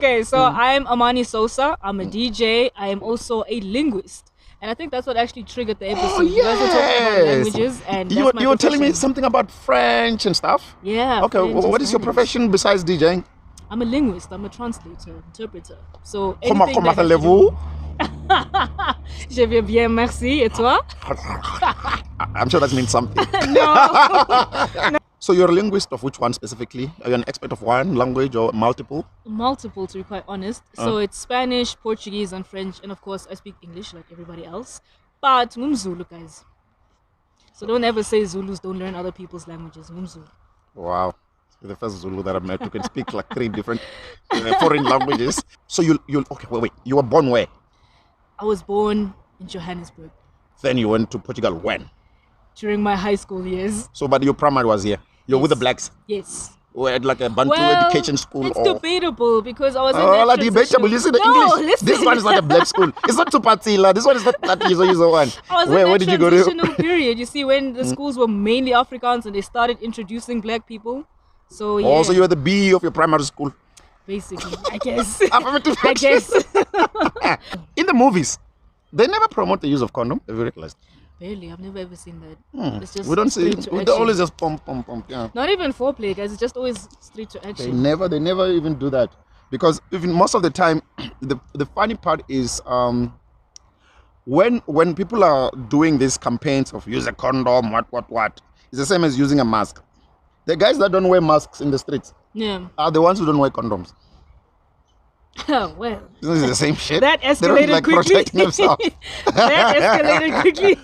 Okay, so I'm Amani Sousa. I'm a DJ. I am also a linguist. And I think that's what actually triggered the episode. Oh, You guys were talking about yes. languages, and You that's my were telling me profession. something about French and stuff. Yeah. Okay, French and what is your Spanish. profession besides DJing? I'm a linguist. I'm a translator, interpreter. So Comment anything that has to allez-vous? do- Je vais bien, merci. Et toi? I'm sure that means something. No. So you're a linguist of which one specifically? Are you an expert of one language or multiple? Multiple, to be quite honest. So it's Spanish, Portuguese, and French, and of course I speak English like everybody else. But Zulu, guys. So don't ever say Zulus don't learn other people's languages. Zulu. Wow. You're the first Zulu that I've met who can speak like 3 different foreign languages. So okay, wait. You were born where? I was born in Johannesburg Then you went to Portugal when? during my high school years. So, but your primary was here. You're with the blacks. Yes. Or at like a Bantu education school. It's or... debatable because I was in Oh, that like debatable. transition. You see the No, English. listen. This one is not a black school. It's not Tupatila. This one is not that user one. I was Where in that did you go to? transitional period. You see, when the schools were mainly Afrikaans and they started introducing black people. So yeah, Also, you were the B of your primary school. basically, I guess. Affirmative I action. guess. In the movies, they never promote the use of condom. Have you realized? Barely. I've never ever seen that. It's just We don't see. straight to We action. always just pump. Yeah. Not even foreplay, guys. It's just always straight to They action. never even do that because even most of the time, the funny part is when people are doing these campaigns of use a condom, what, it's the same as using a mask. The guys that don't wear masks in the streets Yeah. are the ones who don't wear condoms. Oh, well. This is the same shit. That They don't escalated like quickly. protecting themselves. That escalated quickly.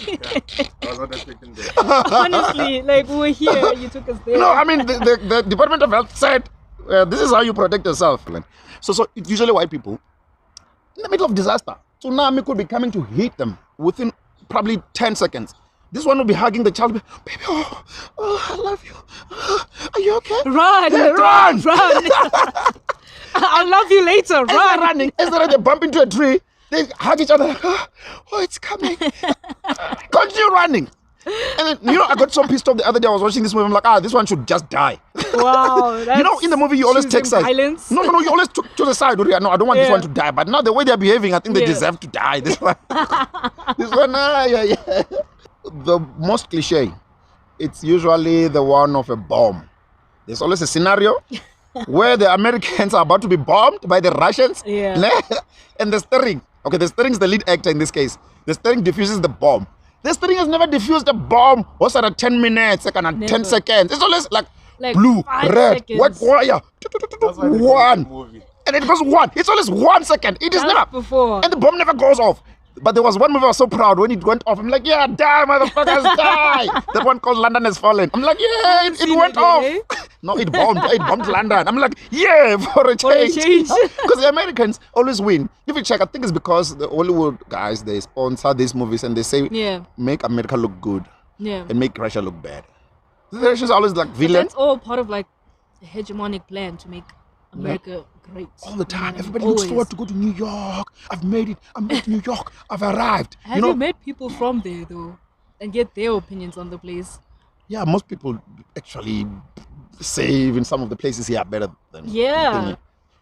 I was not expecting that. Honestly, like we were here, you took us there. No, I mean the Department of Health said this is how you protect yourself. So it's usually white people in the middle of disaster. Tsunami could be coming to hit them within probably 10 seconds. This one will be hugging the child. Baby, oh, I love you. Are you okay? Run, Yeah, run, run. run. I'll love you later. As they're Run. running, as they bump into a tree, they hug each other. Like, oh, it's coming. Continue running. And then, I got so pissed off the other day. I was watching this movie. I'm like, this one should just die. Wow. That's In the movie, you always take choosing sides. violence. No, you always took to the side. No, I don't want this Yeah. one to die. But now the way they're behaving, I think they Yeah. deserve to die. This one, yeah. The most cliche, it's usually the one of a bomb. There's always a scenario where the Americans are about to be bombed by the Russians. Yeah. And the steering. Okay, the steering is the lead actor in this case. The steering diffuses the bomb. The steering has never diffused a bomb. What's at 10 minutes, second, and 10 Never. seconds. It's always like Like blue, 5 red, seconds. white wire. That's why they call it a One. movie. And it goes 1. It's always 1 second. It is That's never. before. And the bomb never goes off. But there was one movie I was so proud when it went off. I'm like, yeah, die, motherfuckers, die. That one called London Has Fallen. I'm like, yeah, it seen went it off. yet, No, it bombed. It bombed London. I'm like, yeah, for a For a change. change. Because the Americans always win. If you check, I think it's because the Hollywood guys, they sponsor these movies and they say, Yeah. make America look good Yeah. and make Russia look bad. The Russians are always like But villains. that's all part of like a hegemonic plan to make America great. All the time. You know what I mean? Everybody looks Always. forward to go to New York. I've made it. I'm at New York. I've arrived. Have you met people from there though, and get their opinions on the place? Yeah, most people actually say even some of the places here are better than Yeah. than-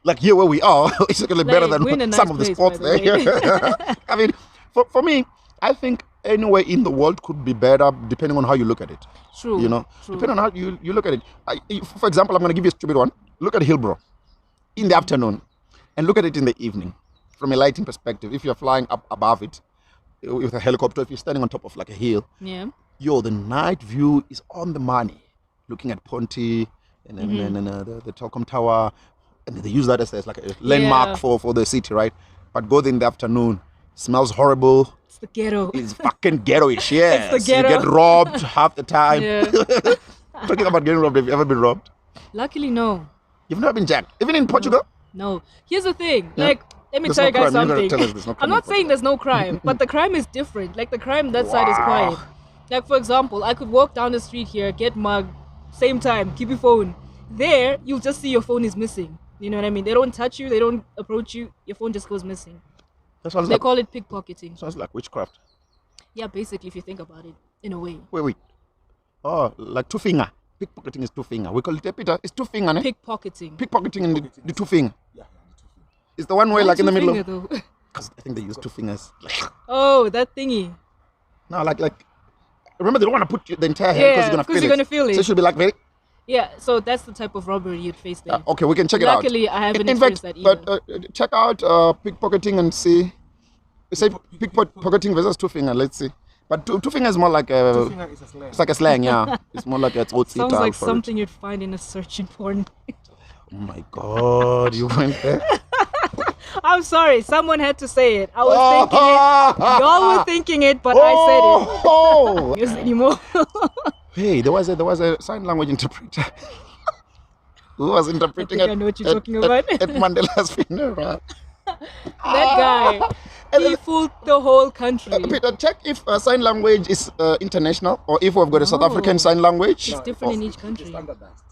like here where we are, it's actually better Like, we're in a than nice some of the place, spots by there. the I mean, for me, I think anywhere in the world could be better depending on how you look at it. True. True. Depending on how you look at it. For example, I'm going to give you a stupid one. Look at Hillbrow in the afternoon and look at it in the evening from a lighting perspective. If you're flying up above it with a helicopter, if you're standing on top of like a hill, Yeah. the night view is on the money. Looking at Ponte and then the Telkom Tower, and they use that as like a landmark Yeah. for the city, right? But go there in the afternoon, smells horrible. It's the ghetto. It's fucking ghettoish, yes. It's the ghetto. You get robbed half the time. Yeah. Talking about getting robbed, have you ever been robbed? Luckily, no. You've never been jacked, even in Portugal. No. Here's the thing. Yeah. Like, let me There's tell no you guys crime. You gotta something. tell us there's no crime I'm in not saying Portugal. there's no crime, but the crime is different. Like the crime that side is Wow. quiet. Like for example, I could walk down the street here, get mugged, same time, keep your phone. There, you'll just see your phone is missing. You know what I mean? They don't touch you, they don't approach you, your phone just goes missing. That sounds They like, call it pickpocketing. sounds like witchcraft. Yeah, basically, if you think about it, in a way. Wait. Oh, like 2 finger. Pickpocketing is 2 finger. We call it Peter. It's 2 finger, ne? Pickpocketing. Pickpocketing in the 2 finger. Yeah, It's the one where, like, in the middle of. Though. Because I think they use two fingers. Oh, that thingy. No, like. Remember, they don't want to put the entire hand Yeah, because you're gonna feel it. So it should be like very. Yeah, so that's the type of robbery you'd face there. Okay, we can check it out. Luckily, I haven't In fact, experienced that either. but check out pickpocketing and see. Say pickpocketing versus two finger. Let's see. But two finger is more like a. Two finger is a slang. It's like a slang, yeah. It's more like a Sounds like something you'd find in a search in porn. Oh my God, you went there. I'm sorry, someone had to say it. I was thinking it. Y'all were thinking it, but I said it. Oh, Use anymore. hey, there was a sign language interpreter who was interpreting I know what you're talking about. at Mandela's funeral. That guy, he fooled the whole country. Peter, check if sign language is international or if we've got a South African sign language. It's different in each country. Standardized.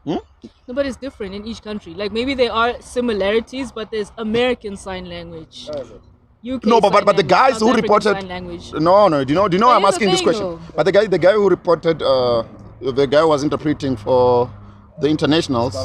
No, but it's different in each country. Like maybe there are similarities, but there's American Sign Language. UK No, sign but the language, guys South who African reported. Sign Language. No. Do you know? But I'm here's the asking this thing, question. though. But the guy who reported, the guy was interpreting for the internationals.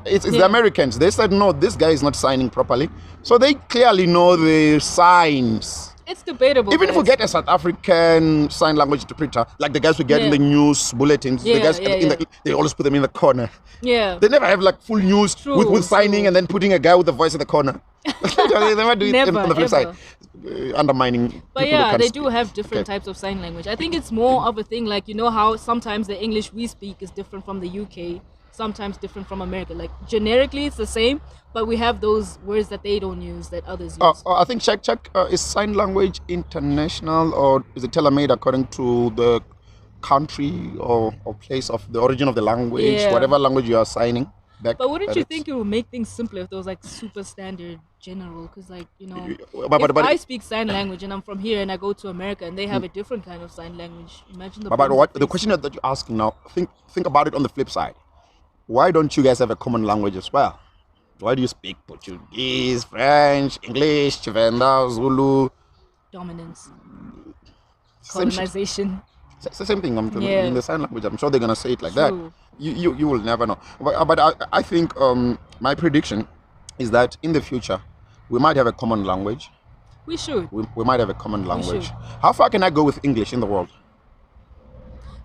It's the Americans. They said no, this guy is not signing properly. So they clearly know the signs. It's debatable. Even if we guys. get a South African sign language interpreter, like the guys we get in Yeah. the news bulletins, the Yeah, guys yeah. they always put them in the corner. Yeah. They never have like full news True, with signing true. and then putting a guy with a voice in the corner. They never do it Never, on the flip side, ever. undermining. But people who yeah, can't they speak. do have different types of sign language. I think it's more of a thing like, you know how sometimes the English we speak is different from the UK, sometimes different from America. Like generically it's the same, but we have those words that they don't use that others use. I think check is sign language international or is it tailor-made according to the country or place of the origin of the language, Yeah. whatever language you are signing back. But wouldn't that you it's- think it would make things simpler if there was like super standard general? Because like, you know, But- if but- I speak sign language and I'm from here and I go to America and they have a different kind of sign language, imagine the But problems what they the face. question that you're asking now, think about it on the flip side. Why don't you guys have a common language as well? Why do you speak Portuguese, French, English, Chivenda, Zulu? Dominance, Same shit. colonization. It's the same thing. Yeah. In the sign language, I'm sure they're gonna say it like that. True. You will never know. But I think my prediction is that in the future we might have a common language. We should. We might have a common language. should. How far can I go with English in the world?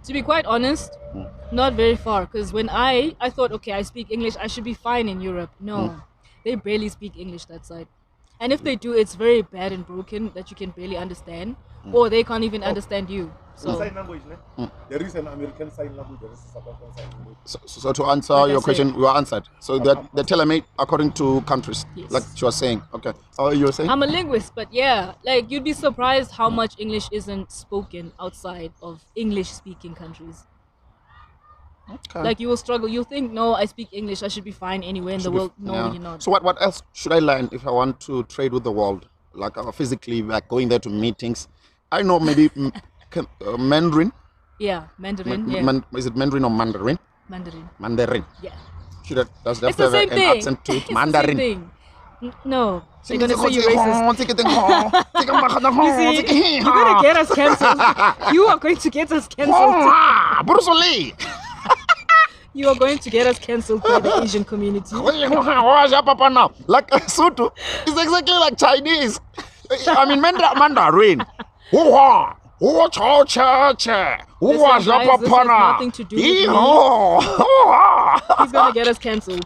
To be quite honest, not very far. Because when I thought, okay, I speak English, I should be fine in Europe. No, they barely speak English that side. And if they do, it's very bad and broken that you can barely understand, or they can't even understand you. So Sign language, ne? There is an American sign language, there is a South African sign language. So to answer Like I your said. question, you are answered. So they're tailor-made according to countries, Yes. like you were saying. Okay. Oh, you were saying? I'm a linguist, but yeah, like you'd be surprised how much English isn't spoken outside of English-speaking countries. Okay. Like you will struggle. You think, no, I speak English, I should be fine anywhere in the world. No, Yeah. you're not. So what else should I learn if I want to trade with the world? Like physically, like going there to meetings. I know maybe Mandarin. Yeah, Mandarin. Yeah, Is it Mandarin or Mandarin? Mandarin. Mandarin. Yeah. Does It's that the have same an thing. accent to it? It's the Mandarin. same thing. No, they're gonna say you racist. You see, you're gonna get us cancelled. You are going to get us cancelled. Bruce Lee. You are going to get us cancelled by the Asian community. What's up, Papa now? Like Sutu, it's exactly like Chinese. I mean Mandarin. What's up, Listen, guys, this has nothing to do with me. Papa? He's gonna get us cancelled.